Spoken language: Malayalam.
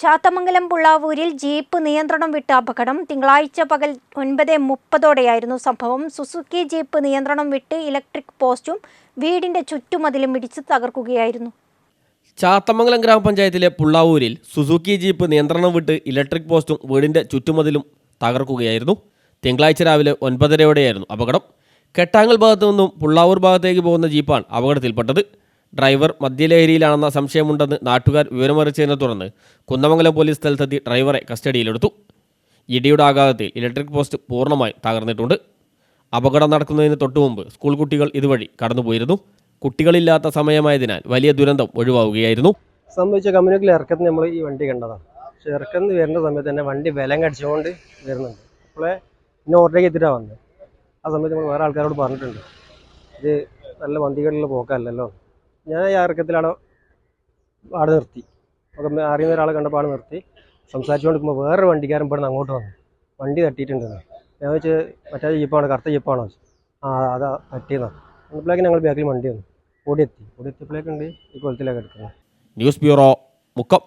ചാത്തമംഗലം പുള്ളാവൂരിൽ ജീപ്പ് നിയന്ത്രണം വിട്ട അപകടം. തിങ്കളാഴ്ച പകൽ 9:30 സംഭവം. സുസുക്കി ജീപ്പ് നിയന്ത്രണം വിട്ട് ഇലക്ട്രിക് പോസ്റ്റും വീടിന്റെ ചുറ്റുമതിലും ഇടിച്ച് തകർക്കുകയായിരുന്നു. ചാത്തമംഗലം ഗ്രാമപഞ്ചായത്തിലെ പുള്ളാവൂരിൽ സുസുക്കി ജീപ്പ് നിയന്ത്രണം വിട്ട് ഇലക്ട്രിക് പോസ്റ്റും വീടിന്റെ ചുറ്റുമതിലും തകർക്കുകയായിരുന്നു. തിങ്കളാഴ്ച രാവിലെ 9:30 അപകടം. കെട്ടാങ്ങൽ ഭാഗത്തു നിന്നും പുള്ളാവൂർ ഭാഗത്തേക്ക് പോകുന്ന ജീപ്പാണ് അപകടത്തിൽപ്പെട്ടത്. ഡ്രൈവർ മദ്യലഹരിയിലാണെന്ന സംശയമുണ്ടെന്ന് നാട്ടുകാർ വിവരമറിച്ചതിനെ തുടർന്ന് കുന്നമംഗലം പോലീസ് സ്ഥലത്തെത്തി ഡ്രൈവറെ കസ്റ്റഡിയിലെടുത്തു. ഇടിയുടെ ആഘാതത്തിൽ ഇലക്ട്രിക് പോസ്റ്റ് പൂർണ്ണമായും തകർന്നിട്ടുണ്ട്. അപകടം നടക്കുന്നതിന് തൊട്ടുമുമ്പ് സ്കൂൾ കുട്ടികൾ ഇതുവഴി കടന്നുപോയിരുന്നു. കുട്ടികളില്ലാത്ത സമയമായതിനാൽ വലിയ ദുരന്തം ഒഴിവാവുകയായിരുന്നു. സംഭവിച്ച കമ്മ്യൂണിറ്റിയിൽ ഇറക്കത്തിന് നമ്മൾ ഈ വണ്ടി കണ്ടതാണ്. പക്ഷേ ഇറക്കത്തിന് വരുന്ന സമയത്ത് തന്നെ വണ്ടി വിലം കടിച്ചുകൊണ്ട് വരുന്നുണ്ട്. അപ്പോളെ പിന്നെ ഓർഡറേക്ക് എത്തിയിട്ടാണ് വന്നത്. ആ സമയത്ത് നമ്മൾ വേറെ ആൾക്കാരോട് പറഞ്ഞിട്ടുണ്ട്, ഇത് നല്ല വണ്ടികളിലുള്ള പോക്കല്ലല്ലോ. ഞാൻ ഈ ഇറക്കത്തിലാണ് ആടെ നിർത്തി. നമുക്ക് അറിയുന്ന ഒരാളെ കണ്ടപ്പോൾ ആടെ നിർത്തി സംസാരിച്ചുകൊണ്ടിരിക്കുമ്പോൾ വേറൊരു വണ്ടിക്കാരൻ ഇവിടെ നിന്ന് അങ്ങോട്ട് വന്നു. വണ്ടി തട്ടിയിട്ടുണ്ടെന്ന്. ഞാൻ വെച്ച് മറ്റേ ജീപ്പാണ്, കറുത്ത ജീപ്പാണോ? അതാ തട്ടിയെന്നാണ്. അപ്പോഴേക്കും ഞങ്ങൾ ബാക്കിൽ വണ്ടി വന്നു. ഓടിയെത്തിയപ്പോഴേക്കുണ്ട് ഈ കൊലത്തിലേക്ക് എടുക്കുന്നത്. News bureau, Mukkam.